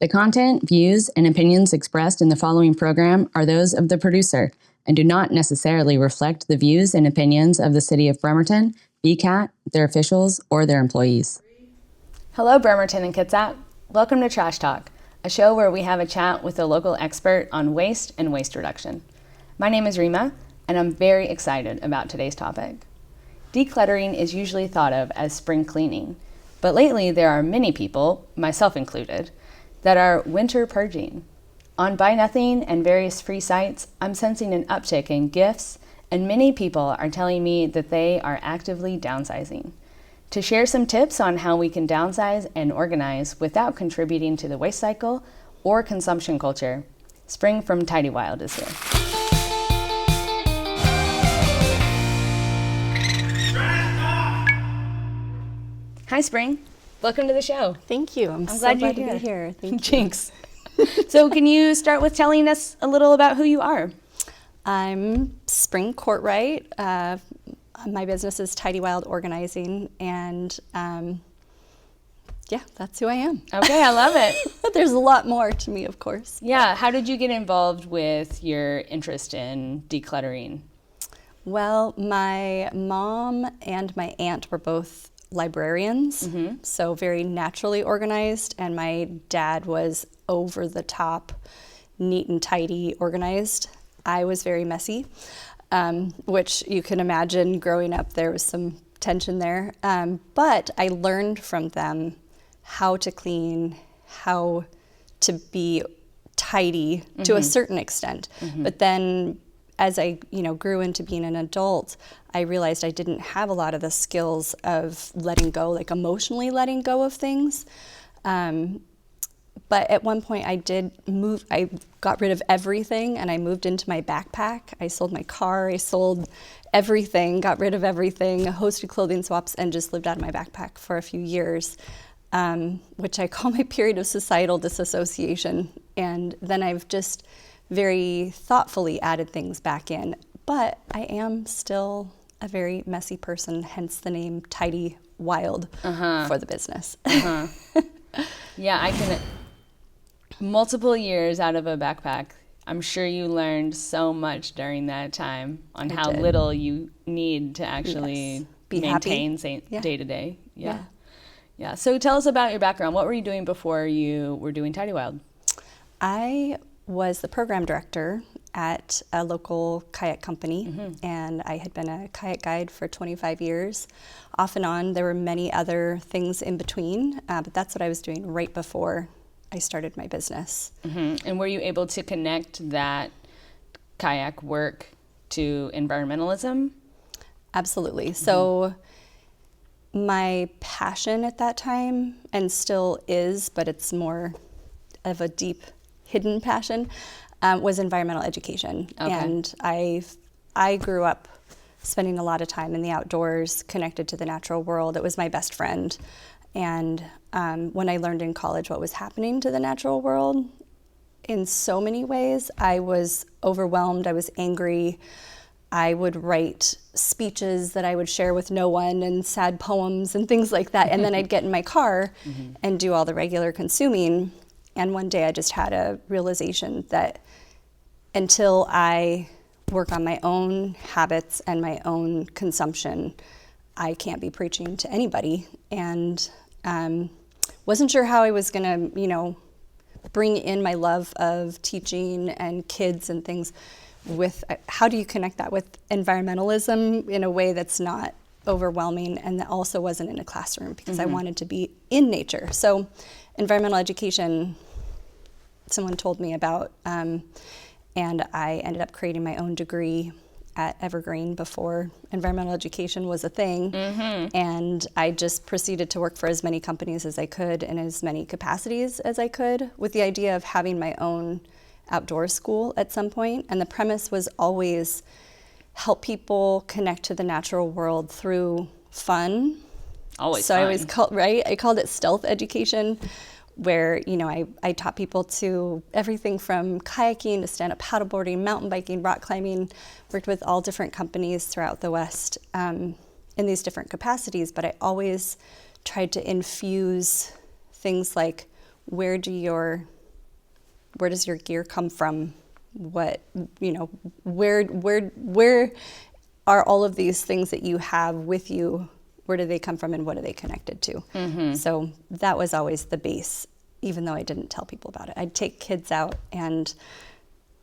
The content, views, and opinions expressed in the following program are those of the producer and do not necessarily reflect the views and opinions of the City of Bremerton, BCAT, their officials, or their employees. Hello, Bremerton and Kitsap. Welcome to Trash Talk, a show where we have a chat with a local expert on waste and waste reduction. My name is Reama, and I'm very excited about today's topic. Decluttering is usually thought of as spring cleaning, but lately there are many people, myself included, that are winter purging. On Buy Nothing and various free sites, I'm sensing an uptick in gifts, and many people are telling me that they are actively downsizing. To share some tips on how we can downsize and organize without contributing to the waste cycle or consumption culture, Spring from TidyWild is here. Hi, Spring. Welcome to the show. Thank you. I'm so glad to be here. Thank you. Jinx. So can you start with telling us a little about who you are? I'm Spring Courtright. My business is TidyWild Organizing, and yeah, that's who I am. Okay, I love it. There's a lot more to me, of course. Yeah, how did you get involved with your interest in decluttering? Well, my mom and my aunt were both librarians, so very naturally organized, and my dad was over the top, neat and tidy, organized. I was very messy, which you can imagine growing up there was some tension there, but I learned from them how to clean, how to be tidy to a certain extent. But then as I grew into being an adult, I realized I didn't have a lot of the skills of letting go, like emotionally letting go of things. But at one point I did move, I got rid of everything and I moved into my backpack. I sold my car, I sold everything, got rid of everything, hosted clothing swaps, and just lived out of my backpack for a few years, which I call my period of societal disassociation. And then I've just very thoughtfully added things back in. But I am still a very messy person, hence the name TidyWild for the business. Yeah, I can. Multiple years out of a backpack. I'm sure you learned so much during that time on how little you need to actually maintain day to day. Yeah. So tell us about your background. What were you doing before you were doing TidyWild? I was the program director at a local kayak company, and I had been a kayak guide for 25 years. Off and on, there were many other things in between, but that's what I was doing right before I started my business. And were you able to connect that kayak work to environmentalism? Absolutely. So my passion at that time, and still is, but it's more of a deep hidden passion, was environmental education. Okay. And I grew up spending a lot of time in the outdoors, connected to the natural world. It was my best friend. And when I learned in college what was happening to the natural world, in so many ways, I was overwhelmed, I was angry. I would write speeches that I would share with no one and sad poems and things like that. And then I'd get in my car and do all the regular consuming. And one day I just had a realization that until I work on my own habits and my own consumption, I can't be preaching to anybody. And wasn't sure how I was gonna, bring in my love of teaching and kids and things with, how do you connect that with environmentalism in a way that's not overwhelming and that also wasn't in a classroom, because I wanted to be in nature. So environmental education, someone told me about, and I ended up creating my own degree at Evergreen before environmental education was a thing. And I just proceeded to work for as many companies as I could in as many capacities as I could, with the idea of having my own outdoor school at some point. And the premise was always help people connect to the natural world through fun. Always so fun. I always I called it stealth education, where I taught people to everything from kayaking to stand-up paddleboarding, mountain biking, rock climbing, worked with all different companies throughout the West in these different capacities, but I always tried to infuse things like where does your gear come from? What, where are all of these things that you have with you? Where do they come from and what are they connected to? Mm-hmm. So that was always the base, even though I didn't tell people about it. I'd take kids out and,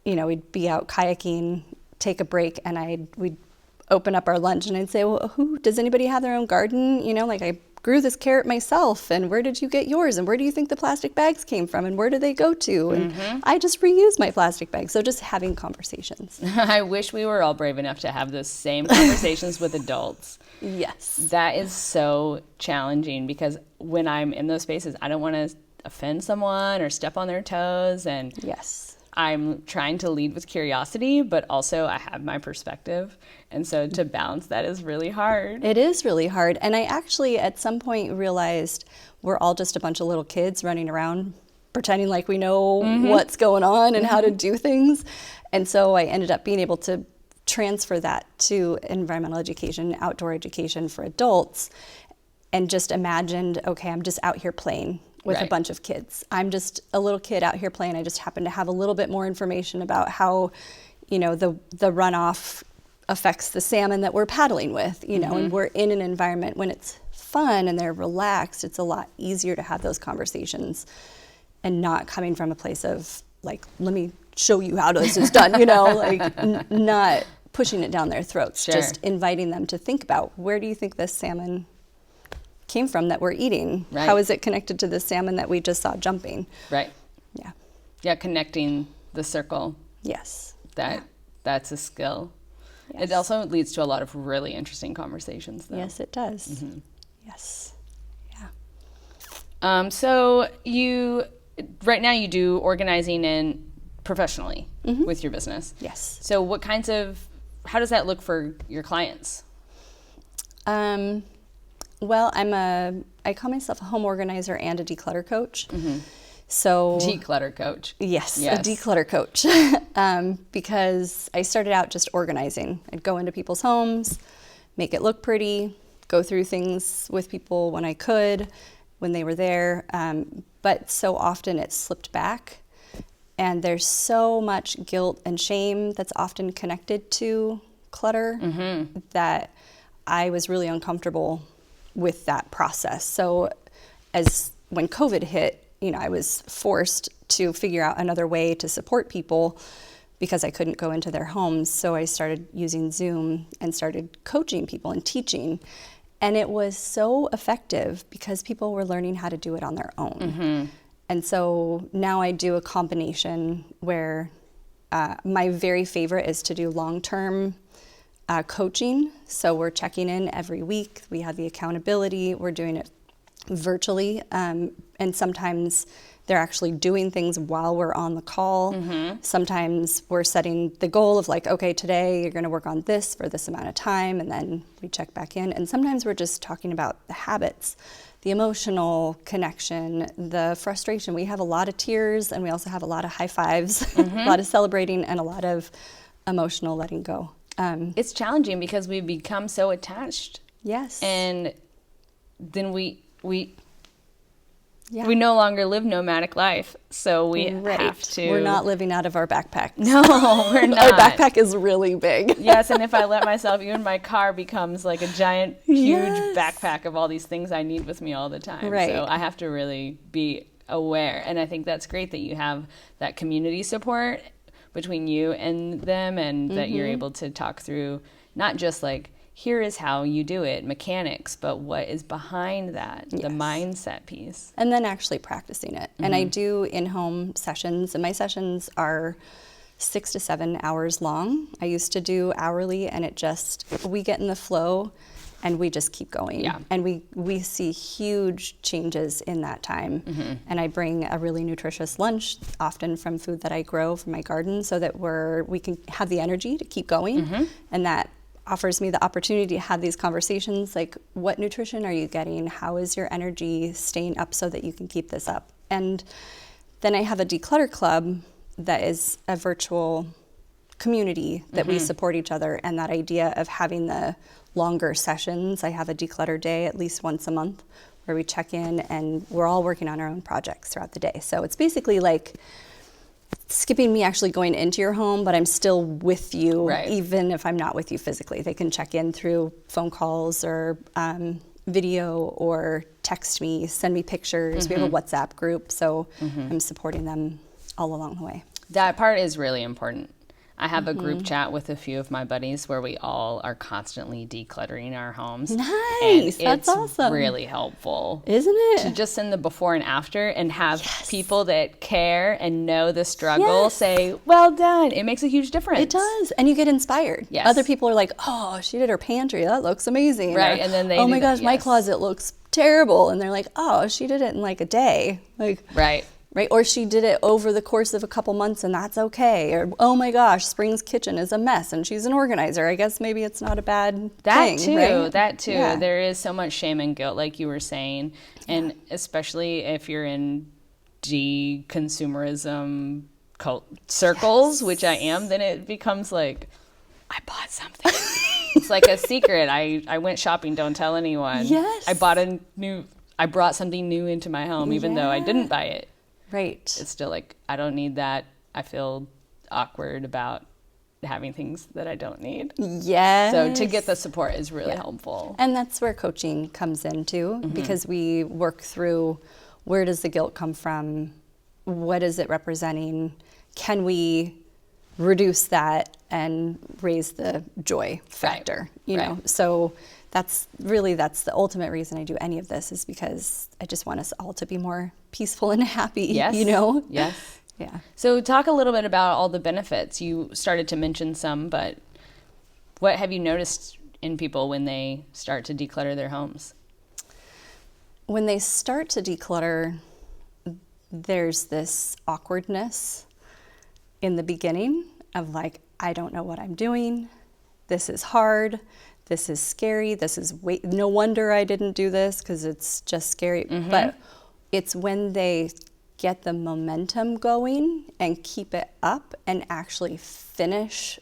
we'd be out kayaking, take a break, and we'd open up our lunch and I'd say, well, does anybody have their own garden? I grew this carrot myself, and where did you get yours? And where do you think the plastic bags came from? And where do they go to? And I just reuse my plastic bags. So just having conversations. I wish we were all brave enough to have those same conversations with adults. Yes. That is so challenging, because when I'm in those spaces, I don't want to offend someone or step on their toes. And yes, I'm trying to lead with curiosity, but also I have my perspective. And so to balance that is really hard. It is really hard. And I actually at some point realized we're all just a bunch of little kids running around pretending like we know what's going on and how to do things. And so I ended up being able to transfer that to environmental education, outdoor education for adults, and just imagined, okay, I'm just out here playing with a bunch of kids. I'm just a little kid out here playing. I just happen to have a little bit more information about how, the runoff affects the salmon that we're paddling with, and we're in an environment when it's fun and they're relaxed, it's a lot easier to have those conversations and not coming from a place of like, let me show you how this is done, not pushing it down their throats, just inviting them to think about, where do you think this salmon came from that we're eating? Right. How is it connected to the salmon that we just saw jumping? Right. Yeah. Yeah, connecting the circle. Yes. That's a skill. Yes. It also leads to a lot of really interesting conversations, though. Yes, it does. Yes. Yeah. So right now you do organizing and professionally with your business. Yes. So how does that look for your clients? Well, I call myself a home organizer and a declutter coach. So Declutter coach. Yes, a declutter coach. Because I started out just organizing. I'd go into people's homes, make it look pretty, go through things with people when I could, when they were there. But so often it slipped back. And there's so much guilt and shame that's often connected to clutter that I was really uncomfortable with that process. So when COVID hit, I was forced to figure out another way to support people because I couldn't go into their homes. So I started using Zoom and started coaching people and teaching. And it was so effective because people were learning how to do it on their own. And so now I do a combination where my very favorite is to do long-term coaching. So we're checking in every week. We have the accountability. We're doing it virtually. And sometimes they're actually doing things while we're on the call. Sometimes we're setting the goal of like, okay, today you're going to work on this for this amount of time, and then we check back in. And sometimes we're just talking about the habits, the emotional connection, the frustration. We have a lot of tears, and we also have a lot of high fives, a lot of celebrating, and a lot of emotional letting go. It's challenging because we become so attached. Yes. And then we no longer live nomadic life, so we have to. We're not living out of our backpack. No, we're not. Our backpack is really big. Yes, and if I let myself, even my car becomes like a giant, huge backpack of all these things I need with me all the time. Right. So I have to really be aware, and I think that's great that you have that community support between you and them, and that you're able to talk through not just like, here is how you do it, mechanics, but what is behind that, the mindset piece. And then actually practicing it. And I do in-home sessions, and my sessions are 6 to 7 hours long. I used to do hourly, and we get in the flow and we just keep going. Yeah. And we see huge changes in that time. And I bring a really nutritious lunch, often from food that I grow from my garden, so that we can have the energy to keep going. And that offers me the opportunity to have these conversations like, what nutrition are you getting? How is your energy staying up so that you can keep this up? And then I have a declutter club that is a virtual community that we support each other, and that idea of having the longer sessions. I have a declutter day at least once a month where we check in and we're all working on our own projects throughout the day. So it's basically like skipping me actually going into your home, but I'm still with you, even if I'm not with you physically. They can check in through phone calls or video or text me, send me pictures. We have a WhatsApp group, so I'm supporting them all along the way. That part is really important. I have a group chat with a few of my buddies where we all are constantly decluttering our homes. Nice, and that's awesome. Really helpful. Isn't it? To just send the before and after and have people that care and know the struggle say, well done. It makes a huge difference. It does. And you get inspired. Yes. Other people are like, oh, she did her pantry. That looks amazing. Right. Or, and then they oh my gosh, my closet looks terrible. And they're like, oh, she did it in like a day. Like, right. Or she did it over the course of a couple months and that's okay. Or, oh my gosh, Spring's kitchen is a mess and she's an organizer. I guess maybe it's not a bad thing. That too. Yeah. There is so much shame and guilt, like you were saying. And especially if you're in de-consumerism cult circles, which I am, then it becomes like, I bought something. It's like a secret. I went shopping, don't tell anyone. Yes. I brought something new into my home, even though I didn't buy it. Right. It's still like, I don't need that. I feel awkward about having things that I don't need. Yes. So to get the support is really helpful. And that's where coaching comes in too, because we work through, where does the guilt come from? What is it representing? Can we reduce that and raise the joy factor? You know, so that's the ultimate reason I do any of this, is because I just want us all to be more peaceful and happy. Yes. You know? Yes. Yeah. So talk a little bit about all the benefits. You started to mention some, but what have you noticed in people when they start to declutter their homes? When they start to declutter, there's this awkwardness in the beginning of like, I don't know what I'm doing. This is hard. This is scary. This is no wonder I didn't do this, because it's just scary. But it's when they get the momentum going and keep it up and actually finish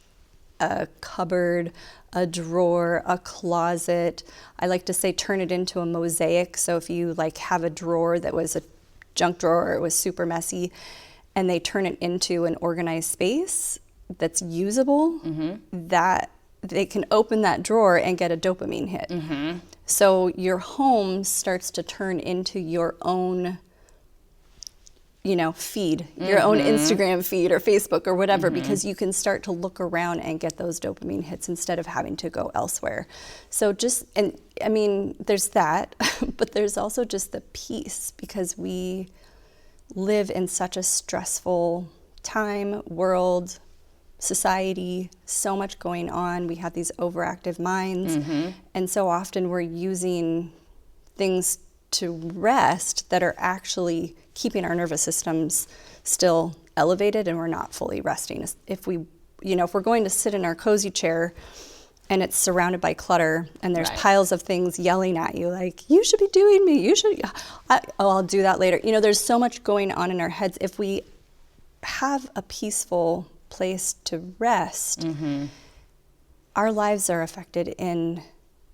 a cupboard, a drawer, a closet. I like to say turn it into a mosaic. So if you like have a drawer that was a junk drawer, or it was super messy, and they turn it into an organized space that's usable, that they can open that drawer and get a dopamine hit. So your home starts to turn into your own, you know, feed, your own Instagram feed or Facebook or whatever, because you can start to look around and get those dopamine hits instead of having to go elsewhere. So and I mean, there's that, but there's also just the peace, because we live in such a stressful time, world, society, so much going on. We have these overactive minds, and so often we're using things to rest that are actually keeping our nervous systems still elevated, and we're not fully resting. If we're going to sit in our cozy chair and it's surrounded by clutter and there's piles of things yelling at you like, you should be doing me, I'll do that later. You know, there's so much going on in our heads. If we have a peaceful place to rest, our lives are affected in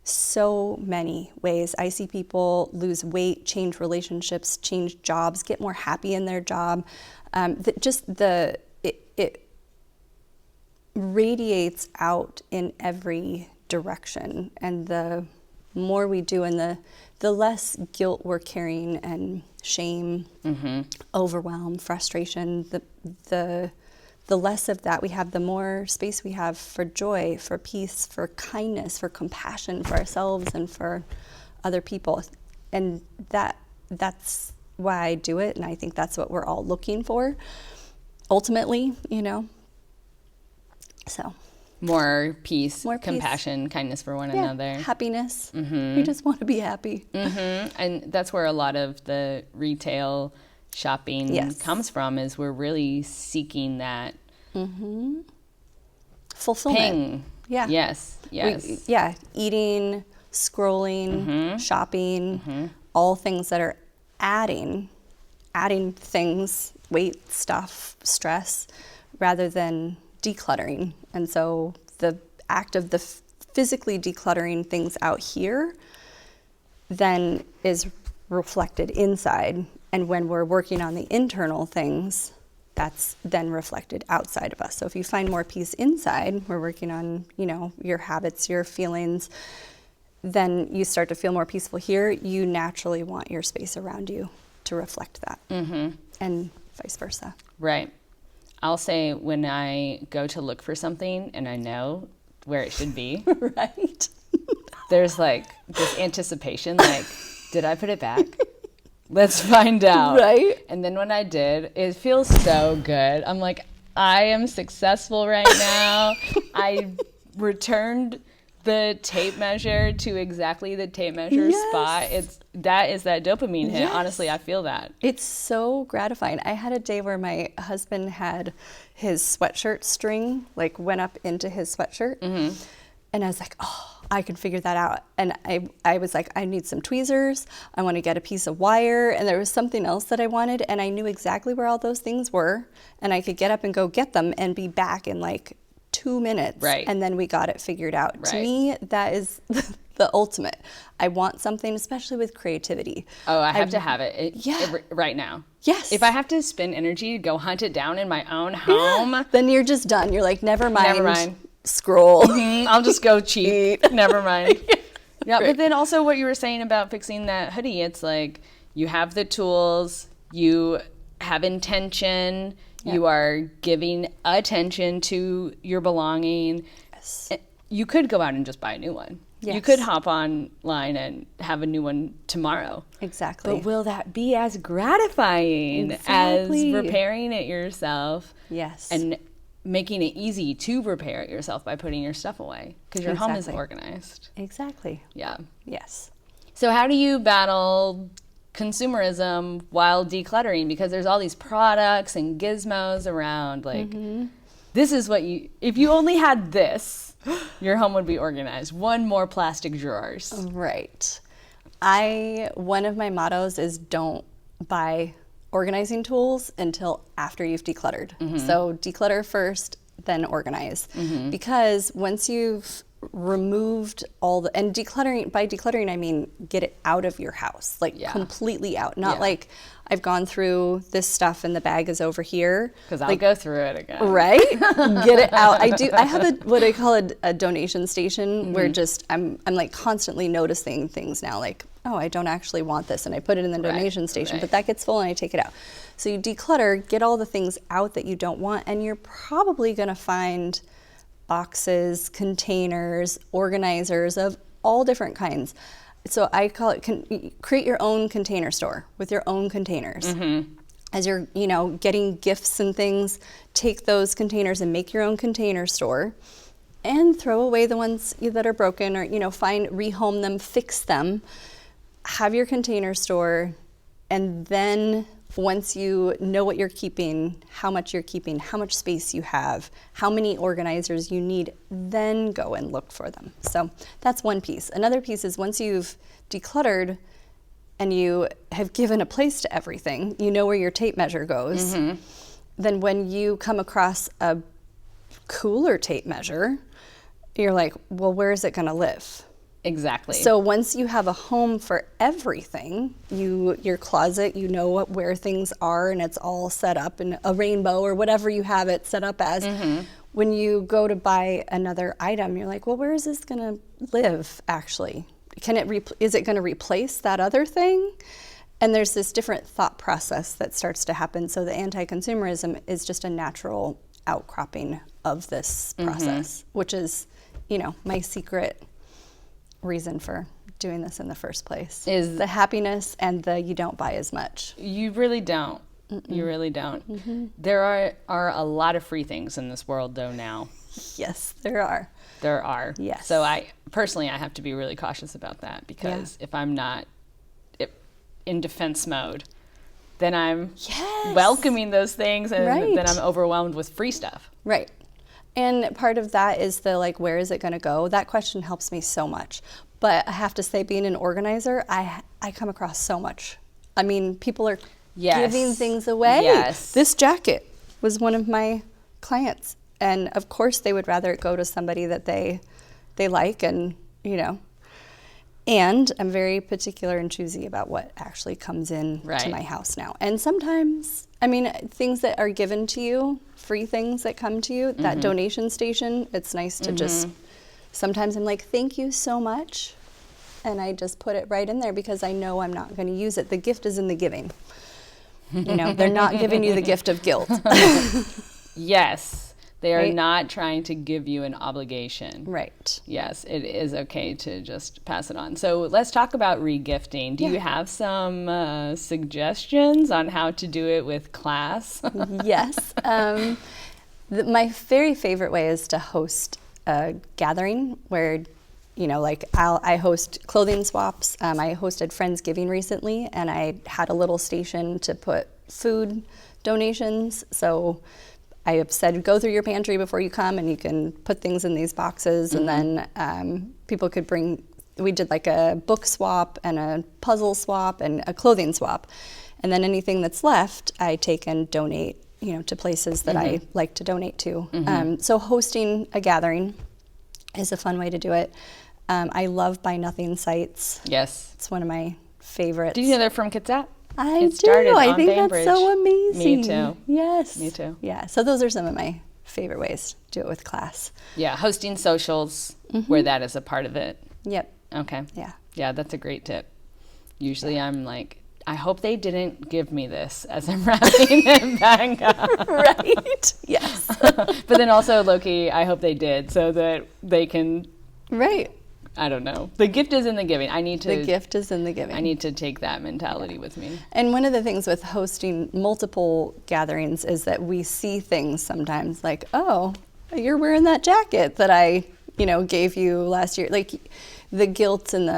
so many ways. I see people lose weight, change relationships, change jobs, get more happy in their job. It radiates out in every direction, and the more we do, and the less guilt we're carrying, and shame, overwhelm, frustration, the less of that we have, the more space we have for joy, for peace, for kindness, for compassion for ourselves and for other people. And that's why I do it, and I think that's what we're all looking for, ultimately, you know. So more peace, compassion, kindness for one another. Happiness. We just want to be happy. And that's where a lot of the retail shopping comes from, is we're really seeking that fulfillment. Ping. Yeah. Yes. Eating, scrolling, shopping, all things that are adding things, weight, stuff, stress, rather than decluttering. And so the act of the physically decluttering things out here then is reflected inside. And when we're working on the internal things, that's then reflected outside of us. So if you find more peace inside, we're working on, you know, your habits, your feelings, then you start to feel more peaceful here. You naturally want your space around you to reflect that, and vice versa. Right. I'll say when I go to look for something and I know where it should be, Right. there's like this anticipation, like, did I put it back? Let's find out. Right. And then when I did, it feels so good. I'm like, I am successful right now. I returned the tape measure to exactly the tape measure spot. That is that dopamine hit. Yes. Honestly, I feel that. It's so gratifying. I had a day where my husband had his sweatshirt string, like went up into his sweatshirt. And I was like, oh, I can figure that out. And I was like, I need some tweezers. I want to get a piece of wire. And there was something else that I wanted. And I knew exactly where all those things were. And I could get up and go get them and be back in like 2 minutes. Right. And then we got it figured out. Right. To me, that is the ultimate. I want something, especially with creativity. Oh, I have to have it, Yeah. right now. Yes. If I have to spend energy to go hunt it down in my own home, Then you're just done. You're like, never mind. Never mind. Scroll. I'll just go cheat. Never mind. Yeah, Right. but then also what you were saying about fixing that hoodie, it's like you have the tools, you have intention, you are giving attention to your belonging. Yes. You could go out and just buy a new one. You Yes. could hop online and have a new one tomorrow. Exactly. But will that be as gratifying Exactly. as repairing it yourself? Yes. And making it easy to repair it yourself by putting your stuff away because your home is Exactly. organized. Exactly. Yeah. Yes. So how do you battle consumerism while decluttering? Because there's all these products and gizmos around. Like, this is what if you only had this, your home would be organized. One more plastic drawers. Right. One of my mottos is don't buy organizing tools until after you've decluttered. So declutter first, then organize. Because once you've removed and by decluttering I mean get it out of your house, like completely out. Not like I've gone through this stuff and the bag is over here. Because I'll go through it again. Right? Get it out. I have what I call a donation station where just I'm like constantly noticing things now, like, oh, I don't actually want this, and I put it in the donation station, but that gets full and I take it out. So you declutter, get all the things out that you don't want, and you're probably gonna find boxes, containers, organizers of all different kinds. So I call it create your own container store with your own containers. As you're, getting gifts and things, take those containers and make your own container store, and throw away the ones that are broken, or rehome them, fix them. Have your container store, and then once you know what you're keeping, how much you're keeping, how much space you have, how many organizers you need, then go and look for them. So that's one piece. Another piece is once you've decluttered and you have given a place to everything, you know where your tape measure goes, then when you come across a cooler tape measure, you're like, well, where is it going to live? Exactly. So once you have a home for everything, your closet, you know where things are, and it's all set up in a rainbow or whatever you have it set up as. When you go to buy another item, you're like, well, where is this going to live actually? Is it going to replace that other thing? And there's this different thought process that starts to happen. So the anti-consumerism is just a natural outcropping of this process, which is, my secret reason for doing this in the first place is the happiness and you don't buy as much. You really don't. You really don't. There are a lot of free things in this world though now. Yes, there are. There are. Yes. So I have to be really cautious about that, because if I'm not in defense mode, then I'm welcoming those things, and then I'm overwhelmed with free stuff. Right. And part of that is where is it going to go? That question helps me so much. But I have to say, being an organizer, I come across so much. I mean, people are giving things away. Yes. This jacket was one of my clients. And of course, they would rather it go to somebody that they like, and, And I'm very particular and choosy about what actually comes in to my house now. And sometimes, I mean, things that are given to you, free things that come to you, that donation station, it's nice to just, sometimes I'm like, thank you so much. And I just put it right in there because I know I'm not going to use it. The gift is in the giving. You know, they're not giving you the gift of guilt. Yes. They are not trying to give you an obligation. Right. Yes, it is okay to just pass it on. So let's talk about regifting. Do you have some suggestions on how to do it with class? Yes. My very favorite way is to host a gathering where, you know, like I host clothing swaps. I hosted Friendsgiving recently, and I had a little station to put food donations. So I have said, go through your pantry before you come, and you can put things in these boxes. And then people could bring, we did like a book swap and a puzzle swap and a clothing swap. And then anything that's left, I take and donate, you know, to places that I like to donate to. So hosting a gathering is a fun way to do it. I love Buy Nothing sites. Yes. It's one of my favorites. Do you know they're from Kitsap? I do. I think that's so amazing. Me too. Yes. Me too. Yeah. So those are some of my favorite ways to do it with class. Yeah. Hosting socials where that is a part of it. Yep. Okay. Yeah. Yeah, that's a great tip. Usually I'm like, I hope they didn't give me this as I'm wrapping it back up. Right. Yes. But then also, low-key, I hope they did so that they can... Right. I don't know. The gift is in the giving. The gift is in the giving. I need to take that mentality with me. And one of the things with hosting multiple gatherings is that we see things sometimes like, oh, you're wearing that jacket that I, you know, gave you last year. Like the guilt and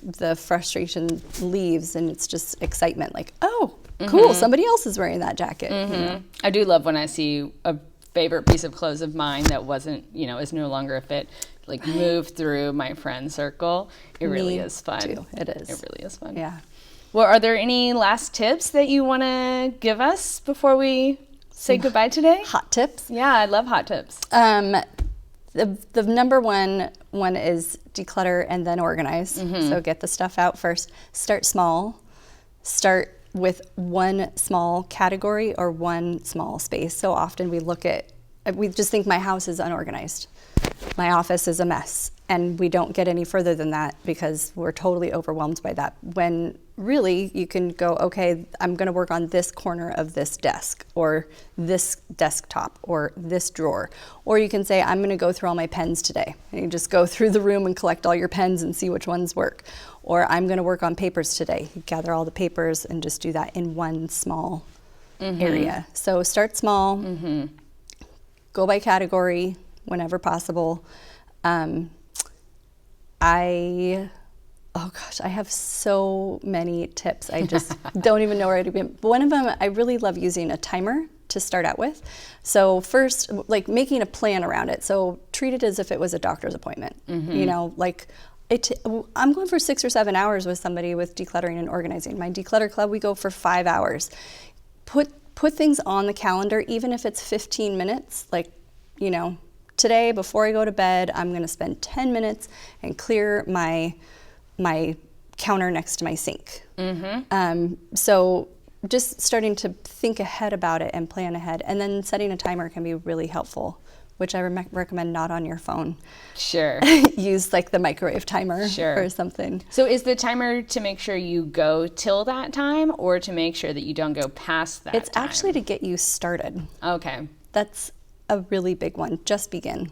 the frustration leaves, and it's just excitement. Like, oh, cool, somebody else is wearing that jacket. You know? I do love when I see a favorite piece of clothes of mine that wasn't, you know, is no longer a fit, like move through my friend circle. It really is fun. Too. It is. It really is fun. Yeah. Well, are there any last tips that you want to give us before we say goodbye today? Hot tips. Yeah, I love hot tips. The number one is declutter and then organize. So get the stuff out first. Start small. Start with one small category or one small space. So often we just think my house is unorganized. My office is a mess. And we don't get any further than that because we're totally overwhelmed by that. When really you can go, okay, I'm going to work on this corner of this desk or this desktop or this drawer. Or you can say, I'm going to go through all my pens today. And you just go through the room and collect all your pens and see which ones work. Or I'm going to work on papers today. You gather all the papers and just do that in one small area. So start small, go by category whenever possible. I have so many tips. I just don't even know where to begin. One of them, I really love using a timer to start out with. So first, like making a plan around it. So treat it as if it was a doctor's appointment. You know, like I'm going for 6 or 7 hours with somebody with decluttering and organizing. My declutter club, we go for 5 hours. Put things on the calendar, even if it's 15 minutes, like, you know, today, before I go to bed, I'm going to spend 10 minutes and clear my counter next to my sink. So just starting to think ahead about it and plan ahead. And then setting a timer can be really helpful, which I recommend not on your phone. Sure. Use like the microwave timer or something. So is the timer to make sure you go till that time or to make sure that you don't go past that It's time? actually to get you started. Okay. That's a really big one. Just begin.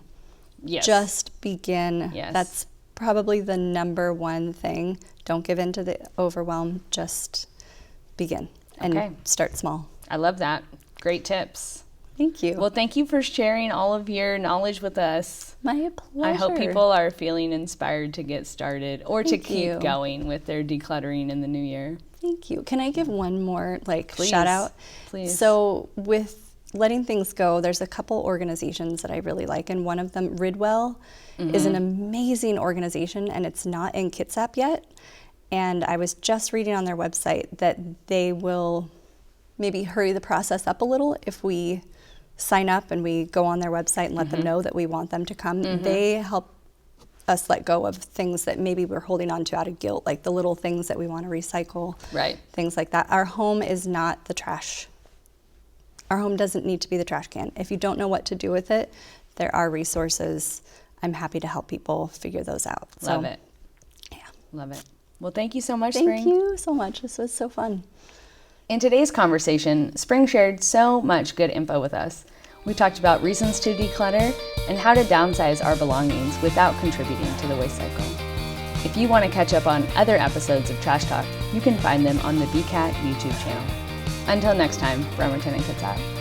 Yes. Just begin. Yes. That's probably the number one thing. Don't give in to the overwhelm. Just begin and start small. I love that. Great tips. Thank you. Well, thank you for sharing all of your knowledge with us. My pleasure. I hope people are feeling inspired to get started or to keep going with their decluttering in the new year. Thank you. Can I give one more Please. shout out? Please. So with letting things go, there's a couple organizations that I really like, and one of them, Ridwell, is an amazing organization, and it's not in Kitsap yet. And I was just reading on their website that they will maybe hurry the process up a little if we sign up and we go on their website and let them know that we want them to come. They help us let go of things that maybe we're holding on to out of guilt, like the little things that we want to recycle. Right. Things like that. Our home is not the trash. Our home doesn't need to be the trash can. If you don't know what to do with it, there are resources. I'm happy to help people figure those out. Love it. Yeah. Love it. Well, thank you so much, Thank Spring. you so much. This was so fun. In today's conversation, Spring shared so much good info with us. We talked about reasons to declutter and how to downsize our belongings without contributing to the waste cycle. If you want to catch up on other episodes of Trash Talk, you can find them on the BCAT YouTube channel. Until next time, Bremerton and Kitsap.